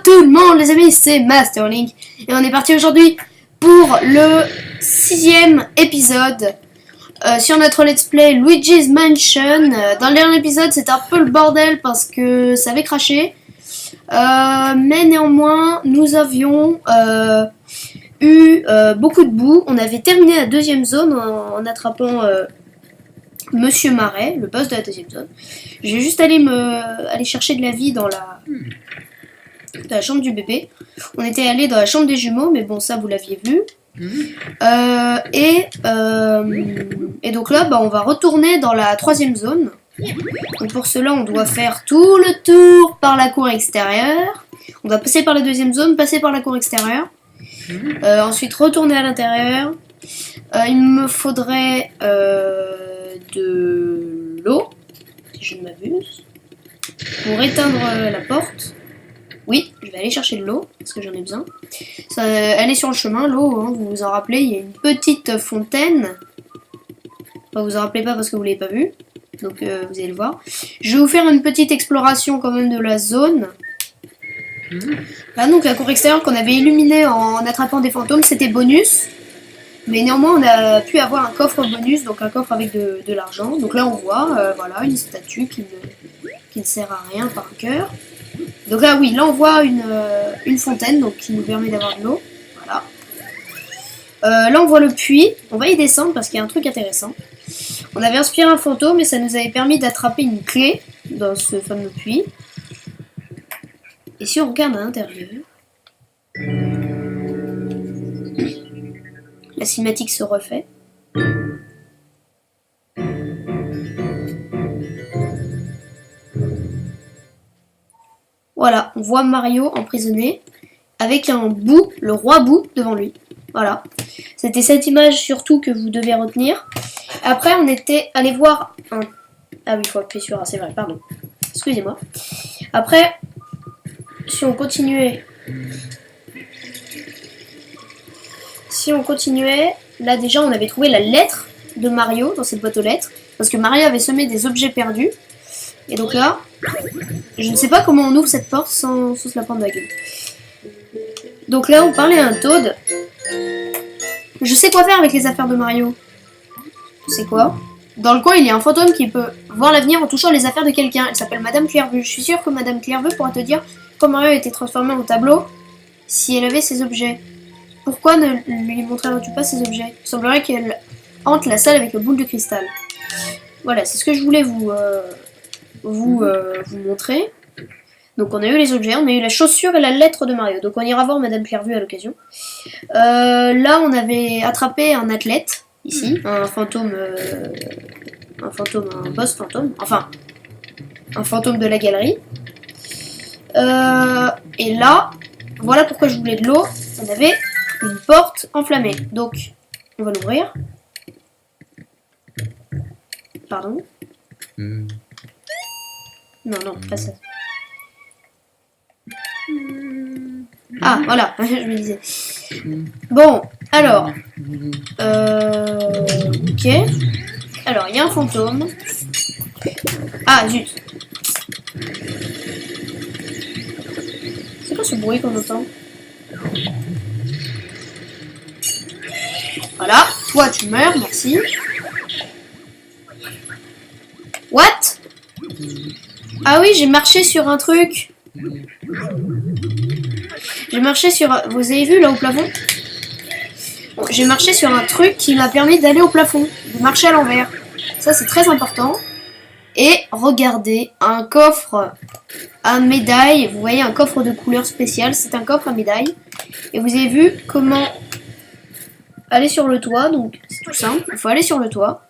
tout le monde les amis, c'est Masterlink et on est parti aujourd'hui pour le 6e épisode sur notre let's play Luigi's Mansion. Dans le dernier épisode c'était un peu le bordel parce que ça avait craché, mais néanmoins nous avions eu beaucoup de boue. On avait terminé la deuxième zone en attrapant Monsieur Marais, le boss de la deuxième zone. Je vais juste aller chercher de la vie dans la chambre du bébé. On était allé dans la chambre des jumeaux, mais bon, ça vous l'aviez vu. Et donc là, on va retourner dans la 3e zone. Donc pour cela, on doit faire tout le tour par la cour extérieure. On doit passer par la 2e zone, passer par la cour extérieure. Ensuite, retourner à l'intérieur. Il me faudrait de l'eau, si je ne m'abuse, pour éteindre la porte. Oui, je vais aller chercher de l'eau, parce que j'en ai besoin. Elle est sur le chemin, l'eau, hein, vous vous en rappelez, il y a une petite fontaine. Enfin, vous en rappelez pas parce que vous l'avez pas vue, donc vous allez le voir. Je vais vous faire une petite exploration quand même de la zone. Là, donc la cour extérieure qu'on avait illuminée en attrapant des fantômes, c'était bonus. Mais néanmoins, on a pu avoir un coffre bonus, donc un coffre avec de l'argent. Donc là, on voit voilà, une statue qui ne sert à rien par un cœur. Donc là, oui, là, on voit une fontaine donc qui nous permet d'avoir de l'eau. Voilà. Là, on voit le puits. On va y descendre parce qu'il y a un truc intéressant. On avait inspiré un fantôme et ça nous avait permis d'attraper une clé dans ce fameux puits. Et si on regarde à l'intérieur... La cinématique se refait. Voilà, on voit Mario emprisonné avec un bout, le roi bout devant lui. Voilà. C'était cette image surtout que vous devez retenir. Après, on était allé voir un... Ah oui, il faut appuyer sur un, c'est vrai, pardon. Excusez-moi. Après, si on continuait... là déjà on avait trouvé la lettre de Mario dans cette boîte aux lettres, parce que Mario avait semé des objets perdus. Et donc là, je ne sais pas comment on ouvre cette porte sans se la prendre de la gueule. Donc là on parlait à un Toad. Je sais quoi faire avec les affaires de Mario. C'est quoi? Dans le coin il y a un fantôme qui peut voir l'avenir en touchant les affaires de quelqu'un. Elle s'appelle Madame Clairvue. Je suis sûre que Madame Clairvue pourra te dire quand Mario a été transformé en tableau si elle avait ses objets. Pourquoi ne lui montrerais-tu pas ces objets? Il semblerait qu'elle hante la salle avec le boule de cristal. Voilà, c'est ce que je voulais vous montrer. Donc on a eu les objets, on a eu la chaussure et la lettre de Mario. Donc on ira voir Madame Clairvue à l'occasion. Là on avait attrapé un athlète, ici, un fantôme, un boss fantôme, enfin, un fantôme de la galerie. Et là, voilà pourquoi je voulais de l'eau. On avait une porte enflammée. Donc, on va l'ouvrir. Pardon. Non, pas ça. Ah, voilà, je me disais. Bon, alors. Ok. Alors, il y a un fantôme. Ah, zut. C'est quoi ce bruit qu'on entend? Voilà, toi tu meurs, merci. What? Ah oui, j'ai marché sur un truc. J'ai marché sur... Vous avez vu là au plafond? Bon, j'ai marché sur un truc qui m'a permis d'aller au plafond, de marcher à l'envers. Ça c'est très important. Et regardez, un coffre à médaille. Vous voyez un coffre de couleur spéciale, c'est un coffre à médaille. Et vous avez vu comment... aller sur le toit, donc c'est tout simple, il faut aller sur le toit,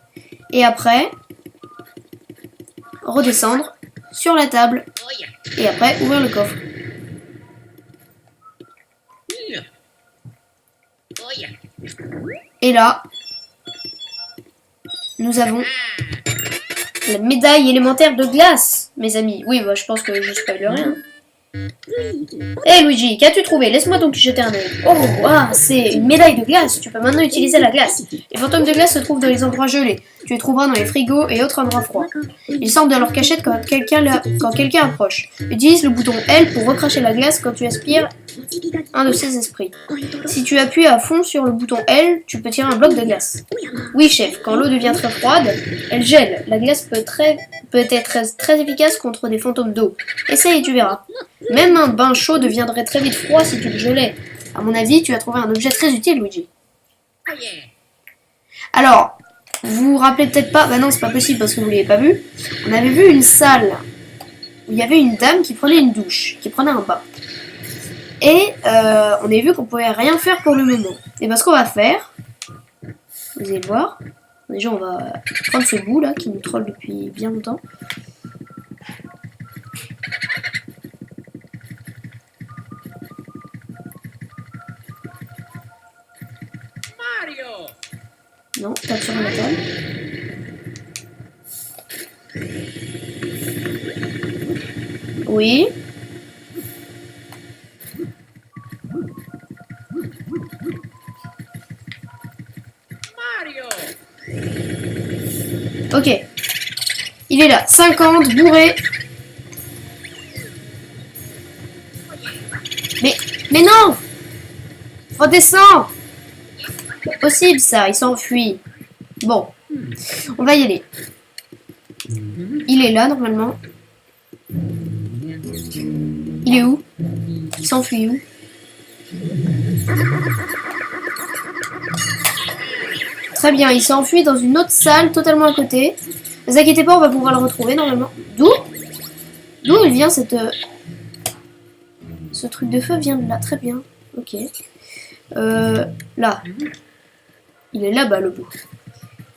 et après, redescendre sur la table, et après, ouvrir le coffre. Et là, nous avons la médaille élémentaire de glace, mes amis. Oui, bah, je pense que je spoilerai, hein. Hé Luigi, qu'as-tu trouvé? Laisse-moi donc y jeter un œil. Oh, ah, c'est une médaille de glace. Tu peux maintenant utiliser la glace. Les fantômes de glace se trouvent dans les endroits gelés. Tu les trouveras dans les frigos et autres endroits froids. Ils sortent de leur cachette quand quelqu'un approche. Utilise le bouton L pour recracher la glace quand tu aspires un de ces esprits. Si tu appuies à fond sur le bouton L, tu peux tirer un bloc de glace. Oui, chef, quand l'eau devient très froide, elle gèle. La glace peut être très efficace contre des fantômes d'eau. Essaye et tu verras. Même un bain chaud deviendrait très vite froid si tu le gelais. À mon avis, tu as trouvé un objet très utile, Luigi. Alors, vous vous rappelez peut-être pas... Bah non, c'est pas possible parce que vous l'avez pas vu. On avait vu une salle où il y avait une dame qui prenait une douche, qui prenait un bain. Et on avait vu qu'on pouvait rien faire pour le moment. Et ben ce qu'on va faire, vous allez le voir. Déjà, on va prendre ce bout là qui nous troll depuis bien longtemps. Non, tape sur un métal. Oui. Ok. Il est là. 50, bourré. Mais non! Redescends! C'est pas possible ça, il s'enfuit. Bon. On va y aller. Il est là normalement. Il est où? Il s'enfuit où? Très bien, il s'enfuit dans une autre salle totalement à côté. Ne vous inquiétez pas, on va pouvoir le retrouver normalement. D'où il vient cette... Ce truc de feu vient de là, très bien. Ok. Là. Il est là-bas le bout.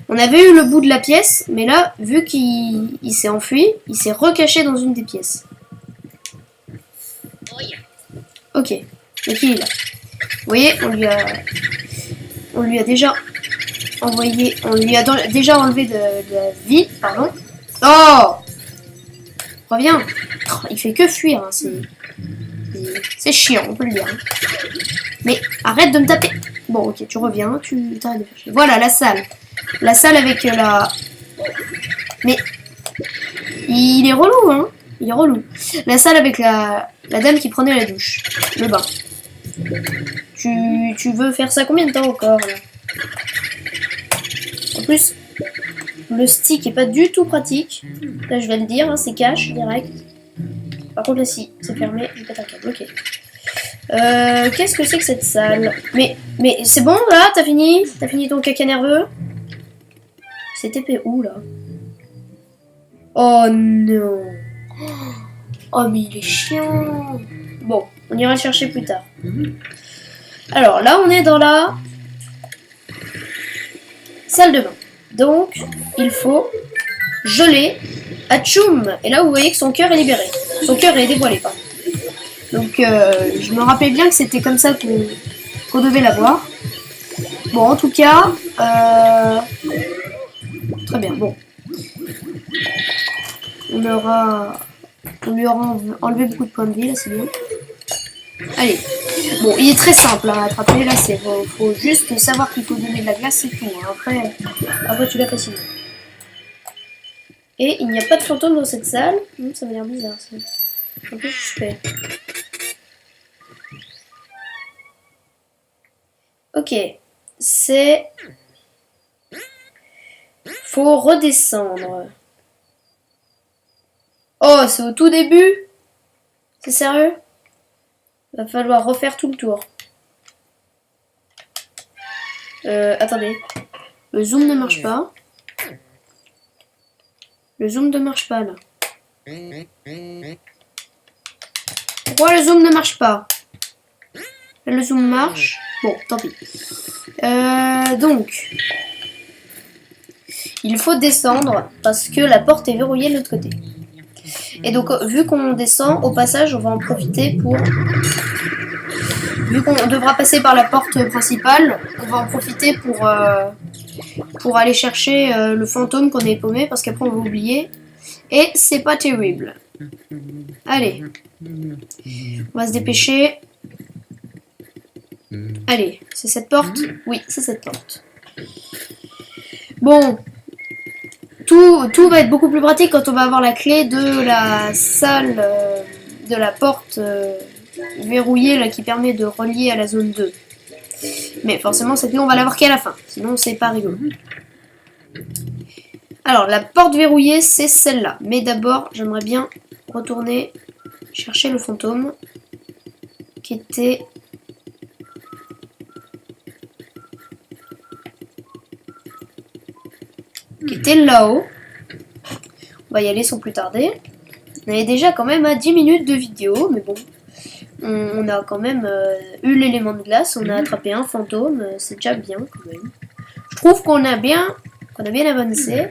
On avait eu le bout de la pièce, mais là, vu qu'il s'est enfui, il s'est recaché dans une des pièces. Ok. Donc il est là. Vous voyez, on lui a déjà envoyé, on lui a déjà enlevé de la vie, pardon. Oh! Reviens! Oh, il fait que fuir, hein, c'est chiant, on peut le dire. Hein. Mais arrête de me taper! Bon, ok, tu reviens, tu t'arrêtes de faire chier. Voilà, la salle. La salle avec la... Mais... Il est relou, hein? Il est relou. La salle avec la dame qui prenait la douche. Le bain. Tu veux faire ça combien de temps encore, là? En plus, le stick est pas du tout pratique. Là, je vais le dire, hein, c'est cash, direct. Par contre, là, si c'est fermé, je pète un câble. Ok. Qu'est-ce que c'est que cette salle? Mais c'est bon, là? T'as fini? T'as fini ton caca nerveux? C'est épée où, là? Oh, non. Oh, mais il est chiant. Bon, on ira le chercher plus tard. Alors, là, on est dans la salle de bain. Donc, il faut geler Atchoum. Et là, vous voyez que son cœur est libéré. Son cœur est dévoilé, pardon. Donc, je me rappelais bien que c'était comme ça qu'on devait l'avoir. Bon, en tout cas, très bien, bon. On lui aura enlevé beaucoup de points de vie, là, c'est bien. Allez. Bon, il est très simple à attraper, là, faut juste savoir qu'il faut donner de la glace, c'est tout. Hein. Après tu l'as facilement. Et il n'y a pas de fantôme dans cette salle. Ça m'a l'air bizarre, ça. Un peu suspect. Ok. C'est... Faut redescendre. Oh, c'est au tout début? C'est sérieux? Va falloir refaire tout le tour. Attendez. Le zoom ne marche pas. Le zoom ne marche pas, là. Pourquoi le zoom ne marche pas? Là, le zoom marche. Bon, tant pis. Donc... Il faut descendre parce que la porte est verrouillée de l'autre côté. Et donc, vu qu'on descend, au passage, on va en profiter pour... Vu qu'on devra passer par la porte principale, on va en profiter pour aller chercher le fantôme qu'on avait paumé, parce qu'après on va oublier. Et c'est pas terrible. Allez, On va se dépêcher. Allez, c'est cette porte? Oui, c'est cette porte. Bon, tout va être beaucoup plus pratique quand on va avoir la clé de la salle, de la porte verrouillée là, qui permet de relier à la zone 2. Mais forcément, cette clé, on va l'avoir qu'à la fin. Sinon, c'est pas rigolo. Alors, la porte verrouillée, c'est celle-là. Mais d'abord, j'aimerais bien retourner chercher le fantôme qui était... là-haut. On va y aller sans plus tarder. On est déjà quand même à 10 minutes de vidéo, mais bon. On a quand même eu l'élément de glace, on a attrapé un fantôme, c'est déjà bien quand même. Je trouve qu'on a bien avancé.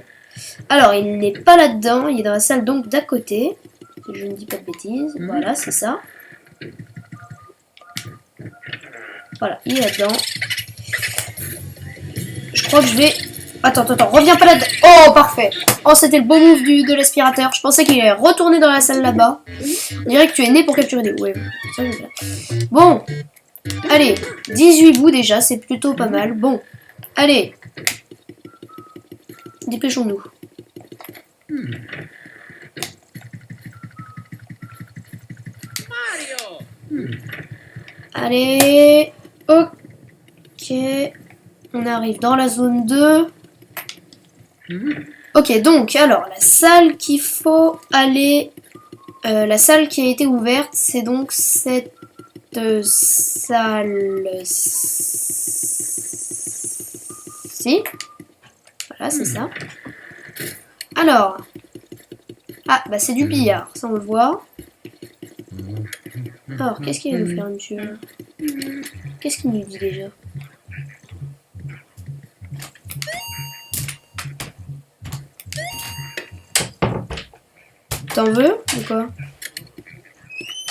Alors, il n'est pas là-dedans, il est dans la salle donc d'à côté. Si je ne dis pas de bêtises, voilà, c'est ça. Voilà, il est là-dedans. Je crois que je vais... Attends, reviens pas là-dedans. Oh, parfait. Oh, c'était le beau move de l'aspirateur. Je pensais qu'il allait retourner dans la salle là-bas. On dirait que tu es né pour capturer des... Ouais, ça j'aime bien. Bon. Allez, 18 bouts déjà, c'est plutôt pas mal. Bon, allez. Dépêchons-nous. Allez. Ok. On arrive dans la zone 2. Ok, donc, alors, la salle qu'il faut aller... la salle qui a été ouverte, c'est donc cette salle-ci. Voilà, c'est ça. Alors... Ah, bah c'est du billard, ça on le voit. Alors, qu'est-ce qu'il va nous faire, monsieur? Qu'est-ce qu'il nous dit déjà? T'en veux ou quoi?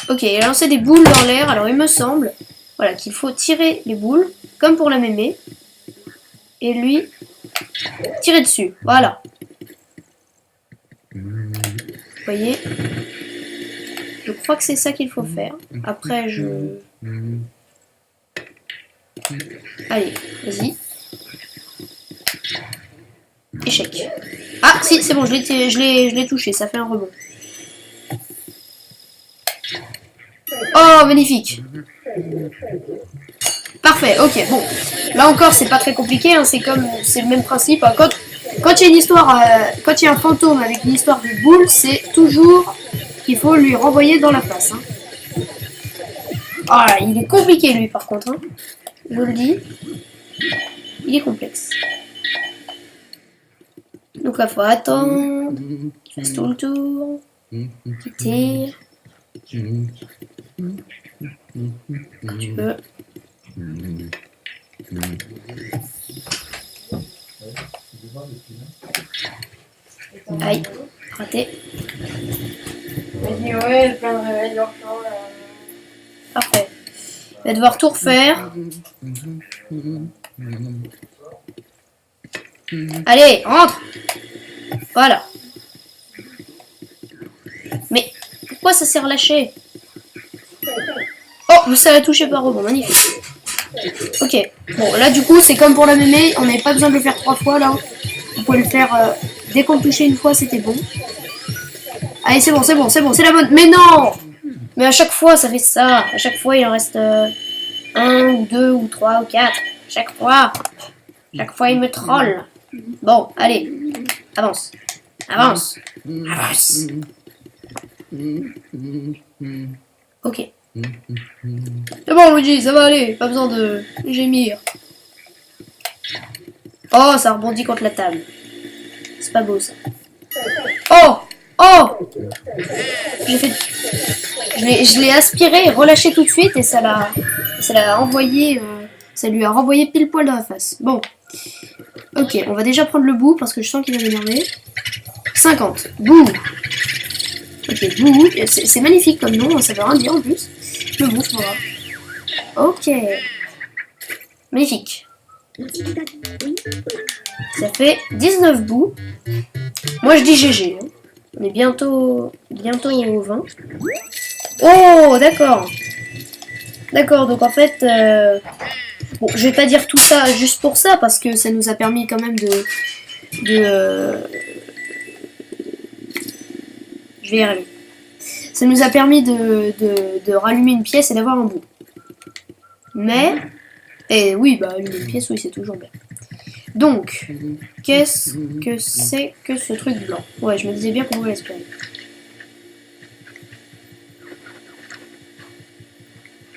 Ok, il a lancé des boules dans l'air. Alors il me semble voilà, qu'il faut tirer les boules, comme pour la mémé. Et lui, tirer dessus. Voilà. Vous voyez? Je crois que c'est ça qu'il faut faire. Après, je... Allez, vas-y. Échec. Ah, si, c'est bon, je l'ai touché. Ça fait un rebond. Oh, magnifique. Parfait, ok, bon. Là encore, c'est pas très compliqué, hein, c'est le même principe. Hein. Quand il y a une histoire, quand il y a un fantôme avec une histoire de boule, c'est toujours qu'il faut lui renvoyer dans la face. Hein. Ah, il est compliqué lui par contre. Hein. Je vous le dis. Il est complexe. Donc là, faut attendre. Tu fasses tout le tour. Tu tires. Quand tu peux. Aïe, raté. Vas-y, ouais, plein de réveils d'enfants là. Parfait. Il va devoir tout refaire. Allez, rentre. Voilà. Mais pourquoi ça s'est relâché? Oh, ça l'a touché par rebond, magnifique. Ok, bon là du coup c'est comme pour la mémé, on n'avait pas besoin de le faire 3 fois là. Vous pouvez le faire dès qu'on le touchait une fois, c'était bon. Allez, c'est bon, c'est la bonne. Mais non! Mais à chaque fois ça fait ça. À chaque fois il en reste 1 ou 2 ou 3 ou 4. Chaque fois il me troll. Bon, allez, avance. Avance. Avance. Ok. C'est bon Luigi, ça va aller, pas besoin de gémir. Oh, ça rebondit contre la table. C'est pas beau ça. Oh! Oh! Je l'ai aspiré, relâché tout de suite et ça l'a envoyé, ça lui a renvoyé pile poil dans la face. Bon. Ok, on va déjà prendre le bout parce que je sens qu'il va m'énerver. 50. Boum! Ok, boum. C'est magnifique comme nom, ça veut rien dire en plus. Le bout, c'est pas grave. Ok. Magnifique. Ça fait 19 bouts. Moi je dis GG. Hein. On est bientôt au 20. Oh, d'accord. D'accord, donc en fait... Bon, je vais pas dire tout ça juste pour ça, parce que ça nous a permis quand même de je vais y arriver. Ça nous a permis de rallumer une pièce et d'avoir un bout. Mais... Et oui, bah allumer une pièce, oui, c'est toujours bien. Donc, qu'est-ce que c'est que ce truc blanc? Ouais, je me disais bien qu'on pouvait l'espérer.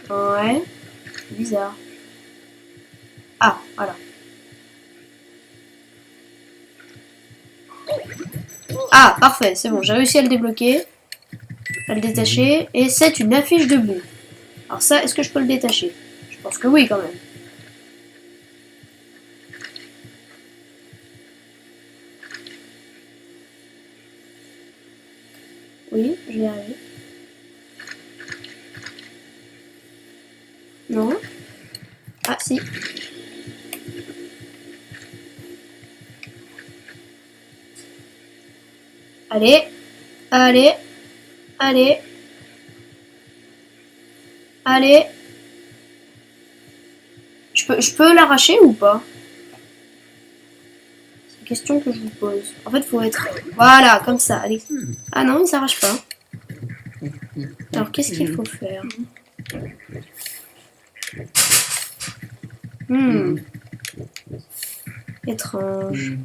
Ouais, c'est bizarre. Ah, voilà. Ah, parfait, c'est bon, j'ai réussi à le débloquer, à le détacher, et c'est une affiche de boue. Alors ça, est-ce que je peux le détacher? Je pense que oui, quand même. Oui, je vais y arriver. Non? Ah, si. Allez, allez, allez, allez. Je peux l'arracher ou pas? C'est une question que je vous pose. En fait, faut être... Voilà, comme ça. Allez. Ah non, il s'arrache pas. Alors, qu'est-ce qu'il faut faire? Étrange.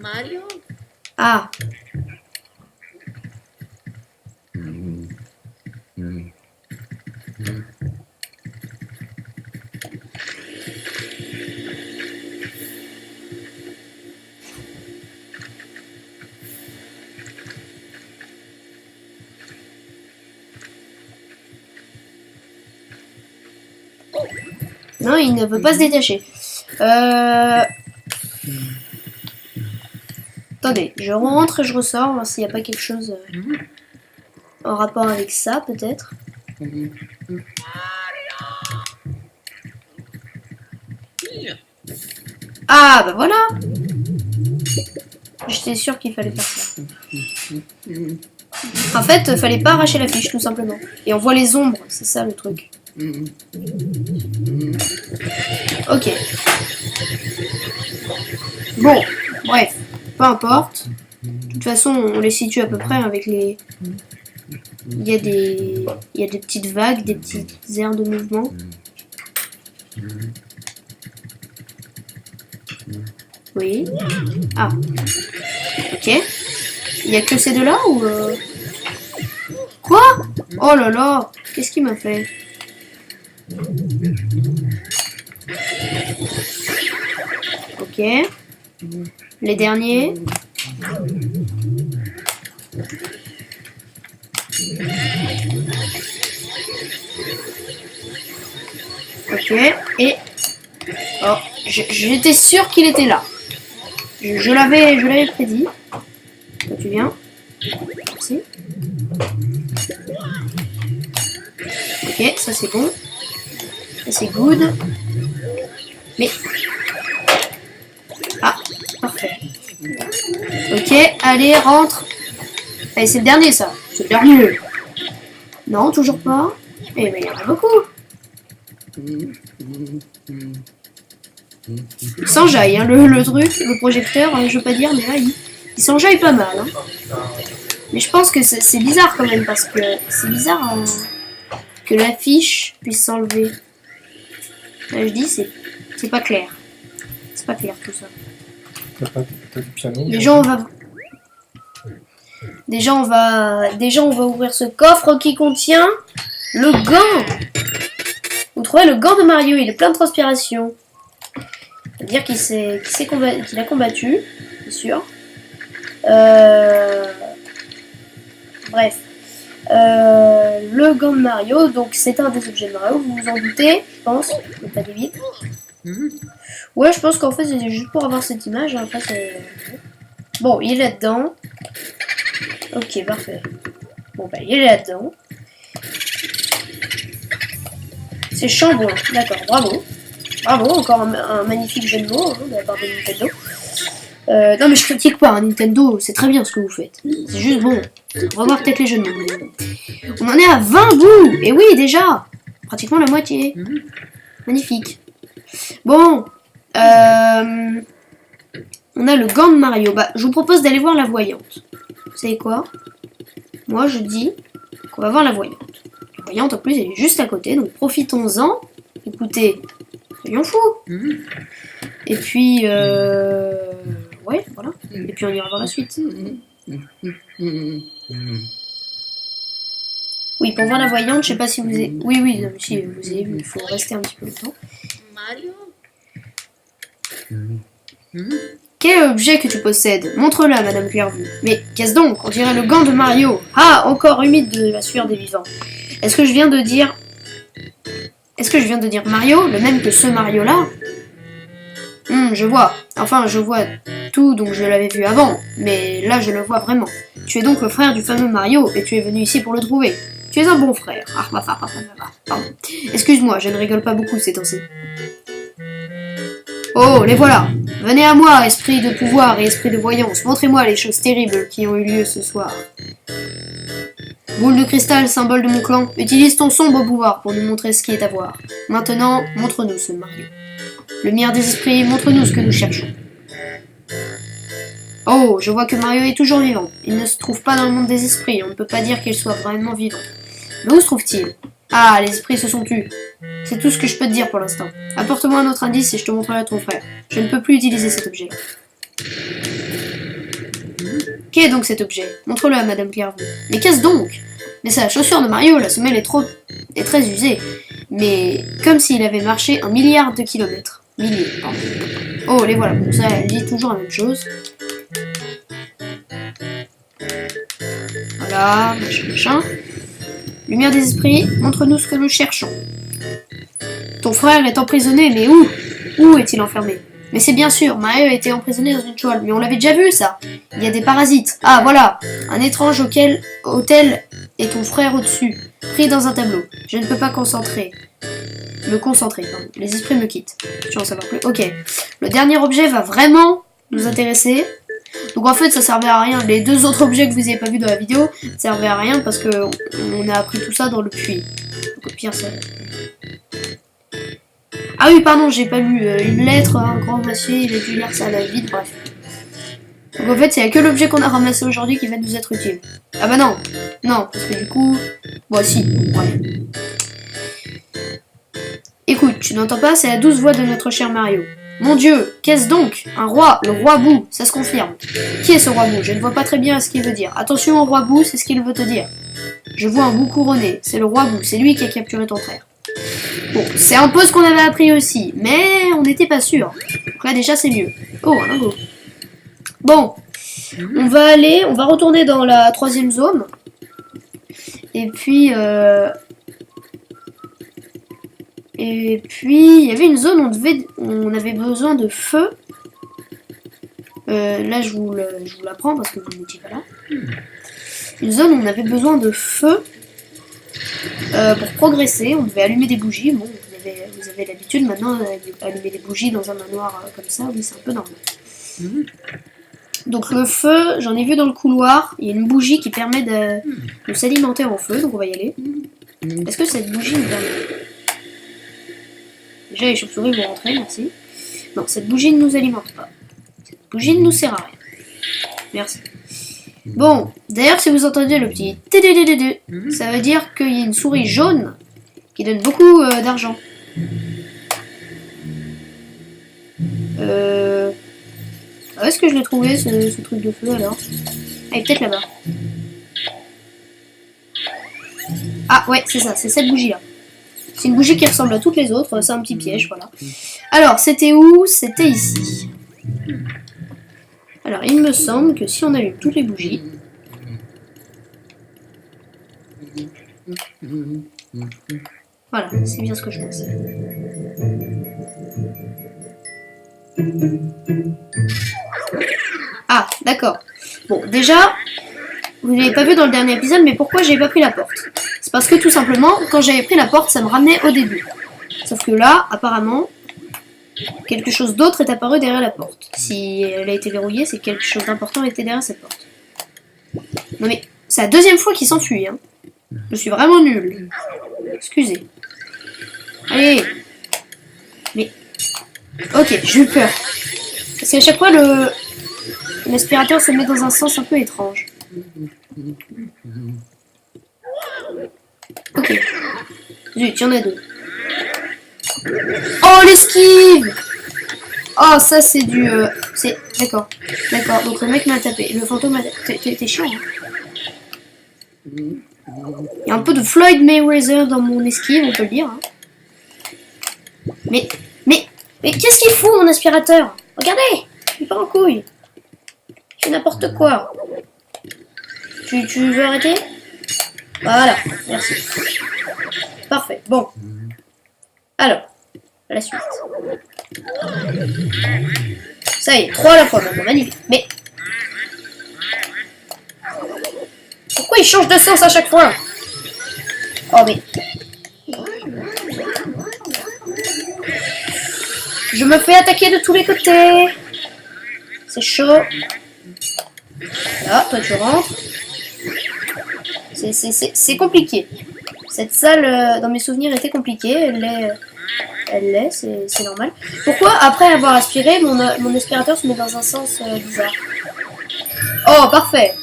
Mario? Ah. Non, il ne veut pas se détacher. Attendez, je rentre et je ressors, voir s'il n'y a pas quelque chose en rapport avec ça, peut-être. Ah, bah voilà! J'étais sûre qu'il fallait faire ça. En fait, fallait pas arracher la fiche, tout simplement. Et on voit les ombres, c'est ça le truc. Ok. Bon, bref, peu importe. De toute façon, on les situe à peu près avec les... Il y a des petites vagues, des petites aires de mouvement. Oui. Ah. Ok. Il y a que ces deux-là ou... Quoi? Oh là là! Qu'est-ce qu'il m'a fait? Ok. Les derniers. Ok. Et... Oh, j'étais sûre qu'il était là. Je l'avais prédit. Toi, tu viens. Merci. Ok, ça c'est bon. Ça c'est good. Mais... Ah, parfait. Ok, allez, rentre. Allez, c'est le dernier ça. C'est le dernier. Non, toujours pas. Eh ben, il y en a beaucoup. Il s'enjaille, hein, le truc, le projecteur, je veux pas dire, mais là, il s'enjaille pas mal. Hein. Mais je pense que c'est bizarre quand même, parce que c'est bizarre que l'affiche puisse s'enlever. Là, je dis, c'est pas clair. C'est pas clair tout ça. Déjà, on va ouvrir ce coffre qui contient le gant. Vous trouvez le gant de Mario, il est plein de transpiration. C'est-à-dire qu'il a combattu, c'est sûr. Bref. Le gant de Mario, donc c'est un des objets de Mario, vous vous en doutez, je pense. Mais pas des vite. Ouais, je pense qu'en fait, c'est juste pour avoir cette image. Après, bon, il est là-dedans. Ok, parfait. Bon, bah, il est là-dedans. C'est chambouin, d'accord, bravo. Bravo, encore un magnifique jeu de mots hein, de la part de Nintendo. Non mais je critique pas, hein, Nintendo, c'est très bien ce que vous faites. C'est juste bon, on va voir peut-être les jeux de mots. On en est à 20 bouts. Et oui, déjà. Pratiquement la moitié. Magnifique. Bon. On a le gant de Mario. Bah, je vous propose d'aller voir la voyante. Vous savez quoi? Moi, je dis qu'on va voir la voyante. La voyante, en plus, elle est juste à côté. Donc, profitons-en. Écoutez, soyons fous. Et puis... ouais, voilà. Et puis, on ira voir la suite. Oui, pour voir la voyante, je sais pas si vous avez... Oui, non, si vous avez vu, il faut rester un petit peu longtemps. Mario. Quel objet que tu possèdes? Montre-le à Madame Clairvue. Mais qu'est-ce donc? On dirait le gant de Mario. Ah, encore humide de la sueur des vivants. Est-ce que je viens de dire Mario? Le même que ce Mario-là? Je vois. Enfin, je vois tout, donc je l'avais vu avant. Mais là, je le vois vraiment. Tu es donc le frère du fameux Mario, et tu es venu ici pour le trouver. Tu es un bon frère. Pardon. Excuse-moi, je ne rigole pas beaucoup ces temps-ci. Oh, les voilà. Venez à moi, esprit de pouvoir et esprit de voyance. Montrez-moi les choses terribles qui ont eu lieu ce soir. Boule de cristal, symbole de mon clan. Utilise ton sombre pouvoir pour nous montrer ce qui est à voir. Maintenant, montre-nous ce Mario. Lumière des esprits, montre-nous ce que nous cherchons. Oh, je vois que Mario est toujours vivant. Il ne se trouve pas dans le monde des esprits. On ne peut pas dire qu'il soit vraiment vivant. Mais où se trouve-t-il? Ah, les esprits se sont tus. C'est tout ce que je peux te dire pour l'instant. Apporte-moi un autre indice et je te montrerai ton frère. Je ne peux plus utiliser cet objet. Qu'est donc cet objet? Montre-le à Madame Clairvue. Mais qu'est-ce donc? Mais c'est la chaussure de Mario, la semelle est très usée. Mais comme s'il avait marché 1 milliard de kilomètres. Milliers, pardon. Oh, les voilà. Bon, ça, elle dit toujours la même chose. Voilà, machin. Lumière des esprits, montre-nous ce que nous cherchons. Ton frère est emprisonné, mais où? Où est-il enfermé? Mais c'est bien sûr, Mario a été emprisonné dans une toile. Mais on l'avait déjà vu, ça. Il y a des parasites. Ah, voilà. Un étrange hôtel et ton frère au-dessus. Pris dans un tableau. Je ne peux pas me concentrer, pardon. Les esprits me quittent. Je n'en savoir plus. Ok. Le dernier objet va vraiment nous intéresser. Donc en fait ça servait à rien, les deux autres objets que vous n'avez pas vu dans la vidéo servaient à rien parce que on a appris tout ça dans le puits. Donc au pire ça... Ah oui pardon, j'ai pas lu une lettre, un grand monsieur, il a dû lire ça à la vide, bref. Donc en fait il n'y a que l'objet qu'on a ramassé aujourd'hui qui va nous être utile. Ah bah non, non, parce que du coup... Bon si, bref. Écoute, tu n'entends pas, c'est la douce voix de notre cher Mario. Mon Dieu, qu'est-ce donc? Un roi, le roi Boo, ça se confirme. Qui est ce roi Boo? Je ne vois pas très bien ce qu'il veut dire. Attention au roi Boo, c'est ce qu'il veut te dire. Je vois un Boo couronné, c'est le roi Boo, c'est lui qui a capturé ton frère. Bon, c'est un peu ce qu'on avait appris aussi, mais on n'était pas sûr. Donc là déjà c'est mieux. Oh, un lingot. Bon, on va retourner dans la 3e zone. Et puis... Et puis, il y avait une zone où on avait besoin de feu. Là, je vous l'apprends parce que vous n'étiez pas là. Une zone où on avait besoin de feu pour progresser. On devait allumer des bougies. Bon, vous avez l'habitude maintenant d'allumer des bougies dans un manoir comme ça. Oui, c'est un peu normal. Donc le feu, j'en ai vu dans le couloir. Il y a une bougie qui permet de s'alimenter en feu. Donc on va y aller. Est-ce que cette bougie nous permet... Déjà, les chauves-souris vont rentrer, merci. Non, cette bougie ne nous alimente pas. Cette bougie ne nous sert à rien. Merci. Bon, d'ailleurs, si vous entendez le petit tédédédédé, ça veut dire qu'il y a une souris jaune qui donne beaucoup d'argent. Où est-ce que je l'ai trouvé, ce truc de feu, alors? Ah, il est peut-être là-bas. Ah, ouais, c'est ça, c'est cette bougie-là. C'est une bougie qui ressemble à toutes les autres, c'est un petit piège, voilà. Alors, c'était où? C'était ici. Alors, il me semble que si on allume toutes les bougies... Voilà, c'est bien ce que je pensais. Ah, d'accord. Bon, déjà, vous n'avez pas vu dans le dernier épisode, mais pourquoi j'ai pas pris la porte? C'est parce que tout simplement, quand j'avais pris la porte, ça me ramenait au début. Sauf que là, apparemment, quelque chose d'autre est apparu derrière la porte. Si elle a été verrouillée, c'est que quelque chose d'important était derrière cette porte. Non mais, c'est la deuxième fois qu'il s'enfuit, hein. Je suis vraiment nul. Excusez. Allez. Mais... Ok, j'ai eu peur. Parce qu'à chaque fois, l'aspirateur se met dans un sens un peu étrange. Ok. Zut, il y en a deux. Oh, l'esquive! Oh, ça, c'est du... c'est... D'accord. D'accord, donc le mec m'a tapé. Le fantôme m'a... T'es chiant, hein. Il y a un peu de Floyd Mayweather dans mon esquive, on peut le dire. Hein. Mais qu'est-ce qu'il fout, mon aspirateur? Regardez! Il part en couille. Il fait n'importe quoi. Tu veux arrêter? Voilà, merci. Parfait, bon. Alors, la suite. Ça y est, 3 à la fois maintenant, magnifique. Mais... pourquoi il change de sens à chaque fois? Oh mais... je me fais attaquer de tous les côtés. C'est chaud. Là, toi tu rentres. C'est compliqué. Cette salle, dans mes souvenirs, était compliquée. Elle l'est, c'est normal. Pourquoi, après avoir aspiré, mon aspirateur se met dans un sens bizarre? Oh, parfait.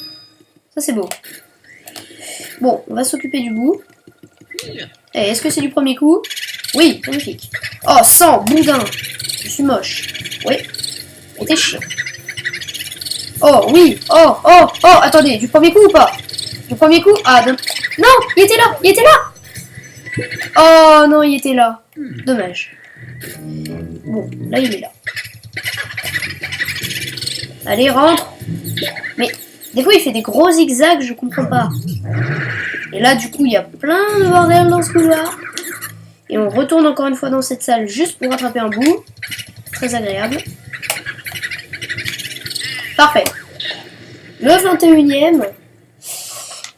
Ça, c'est beau. Bon, on va s'occuper du bout. Et est-ce que c'est du premier coup? Oui, magnifique. Oh, sang, boudin. Je suis moche. Oui. Et t'es chiant. Oh, oui. Oh, attendez, du premier coup ou pas? Du premier coup? Ah, non, il était là, il était là. Oh, non, il était là. Dommage. Bon, là, il est là. Allez, rentre. Mais, des fois, il fait des gros zigzags, je comprends pas. Et là, du coup, il y a plein de bordel dans ce couloir. Et on retourne encore une fois dans cette salle juste pour rattraper un bout. Très agréable. Parfait. Le 21e.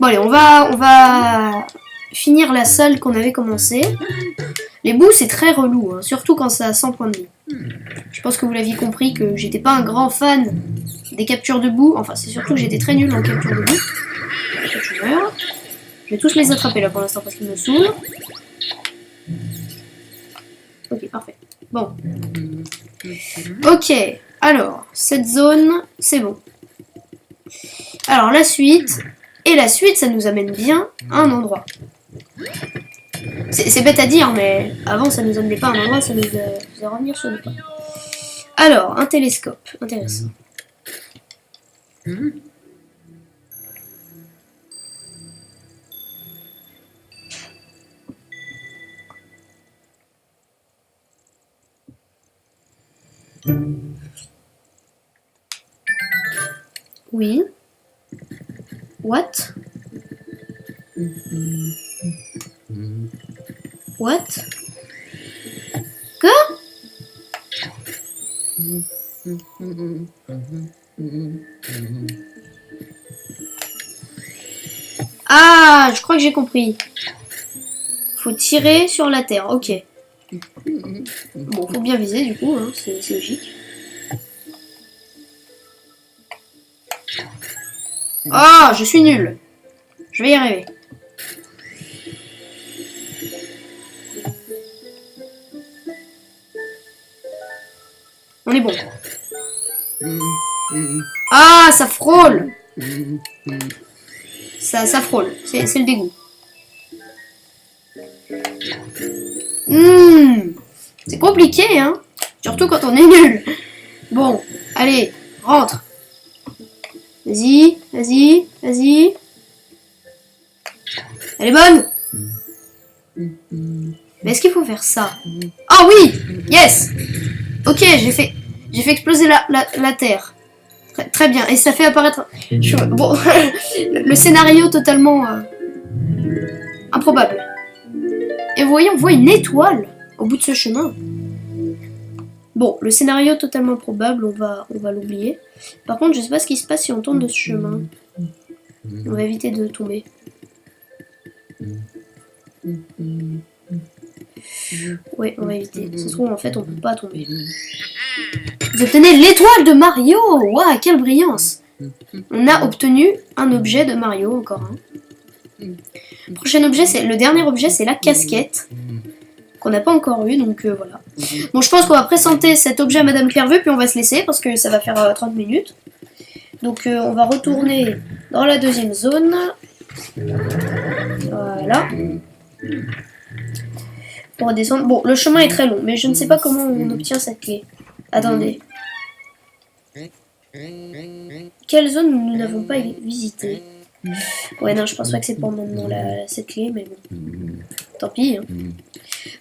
Bon, allez, on va finir la salle qu'on avait commencée. Les bouts, c'est très relou, hein, surtout quand ça a 100 points de vie. Je pense que vous l'aviez compris que j'étais pas un grand fan des captures de boue. Enfin, c'est surtout que j'étais très nul en capture de boue. Je meurs. Je vais tous les attraper là pour l'instant parce qu'ils me saoulent. Ok, parfait. Bon. Ok, alors, cette zone, c'est bon. Alors, la suite. Et la suite, ça nous amène bien à un endroit. C'est bête à dire, mais avant, ça nous amenait pas à un endroit, ça nous faisait revenir sur nous. Alors, un télescope. Intéressant. Oui. What? What? Quoi? Ah, je crois que j'ai compris. Faut tirer sur la terre, ok. Bon, faut bien viser du coup, hein, c'est logique. Ah, je suis nul. Je vais y arriver. On est bon. Ah, ça frôle. Ça frôle. C'est le dégoût. C'est compliqué, hein. Surtout quand on est nul. Bon, allez, rentre. Vas-y, vas-y, vas-y. Elle est bonne. Mais est-ce qu'il faut faire ça? Ah oui. Yes. Ok, j'ai fait exploser la terre. Très bien. Et ça fait apparaître... Bon, le scénario totalement improbable. Et vous voyez, on voit une étoile au bout de ce chemin. Bon, le scénario totalement probable, on va l'oublier. Par contre, je sais pas ce qui se passe si on tourne de ce chemin. On va éviter de tomber. Ouais, on va éviter. Ça se trouve, en fait, on peut pas tomber. Vous obtenez l'étoile de Mario. Waouh, quelle brillance. On a obtenu un objet de Mario, encore un. Prochain objet, c'est le dernier objet, c'est la casquette. Qu'on n'a pas encore eu, donc voilà. Bon, je pense qu'on va présenter cet objet à Madame Clairvue, puis on va se laisser, parce que ça va faire 30 minutes. Donc on va retourner dans la deuxième zone. Voilà. Pour redescendre. Bon, le chemin est très long, mais je ne sais pas comment on obtient cette clé. Attendez. Quelle zone nous n'avons pas visité? Ouais, non, je pense pas que c'est pour maintenant cette clé, mais bon. Tant pis. Hein.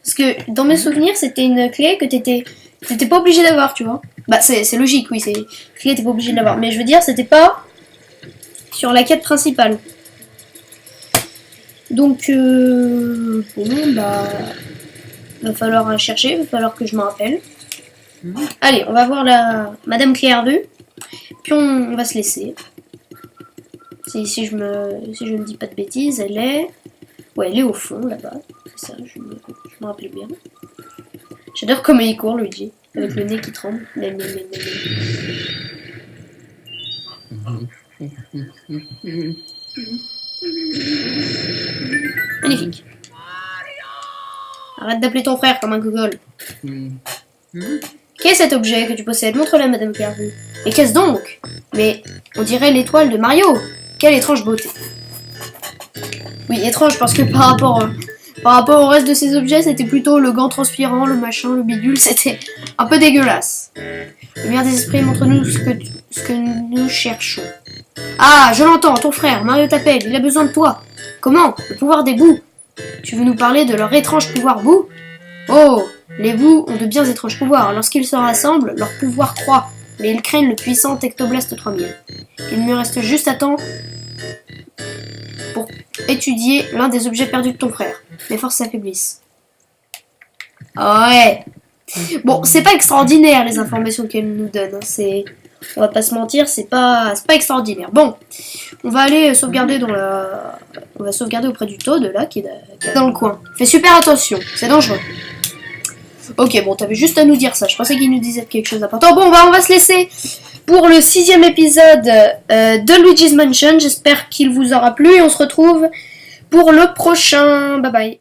Parce que dans mes souvenirs, c'était une clé que t'étais pas obligé d'avoir, tu vois. Bah, c'est logique, oui, c'est clé, t'es pas obligé de l'avoir. Mais je veux dire, c'était pas sur la quête principale. Donc, bon, bah, va falloir chercher, va falloir que je me rappelle. Allez, on va voir la Madame Clairvue, puis on va se laisser. Si je ne dis pas de bêtises, elle est... Ouais, elle est au fond, là-bas. C'est ça, je me rappelais bien. J'adore comment il court, Luigi. Avec le nez qui tremble. Magnifique. Arrête d'appeler ton frère comme un gogol. Qu'est-ce cet objet que tu possèdes? Montre-le à Madame Clairvue. Et qu'est-ce donc? Mais on dirait l'étoile de Mario. Quelle étrange beauté. Oui, étrange parce que par rapport au reste de ces objets, c'était plutôt le gant transpirant, le machin, le bidule, c'était un peu dégueulasse. Lumière des esprits, montre-nous ce que nous cherchons. Ah, je l'entends, ton frère, Mario t'appelle, il a besoin de toi. Comment? Le pouvoir des bouts. Tu veux nous parler de leur étrange pouvoir bout? Oh, les bouts ont de bien étranges pouvoirs. Lorsqu'ils se rassemblent, leur pouvoir croît. Mais ils craignent le puissant Ectoblast 3000. Il me reste juste à temps pour étudier l'un des objets perdus de ton frère. Mes forces s'affaiblissent. Ouais. Bon, c'est pas extraordinaire les informations qu'elle nous donne. Hein. On va pas se mentir, c'est pas extraordinaire. Bon, on va aller sauvegarder on va sauvegarder auprès du Toad là qui est dans le coin. Fais super attention, c'est dangereux. Ok, bon, t'avais juste à nous dire ça. Je pensais qu'il nous disait quelque chose d'important. Bon, bah, on va se laisser pour le 6e épisode de Luigi's Mansion. J'espère qu'il vous aura plu et on se retrouve pour le prochain. Bye bye.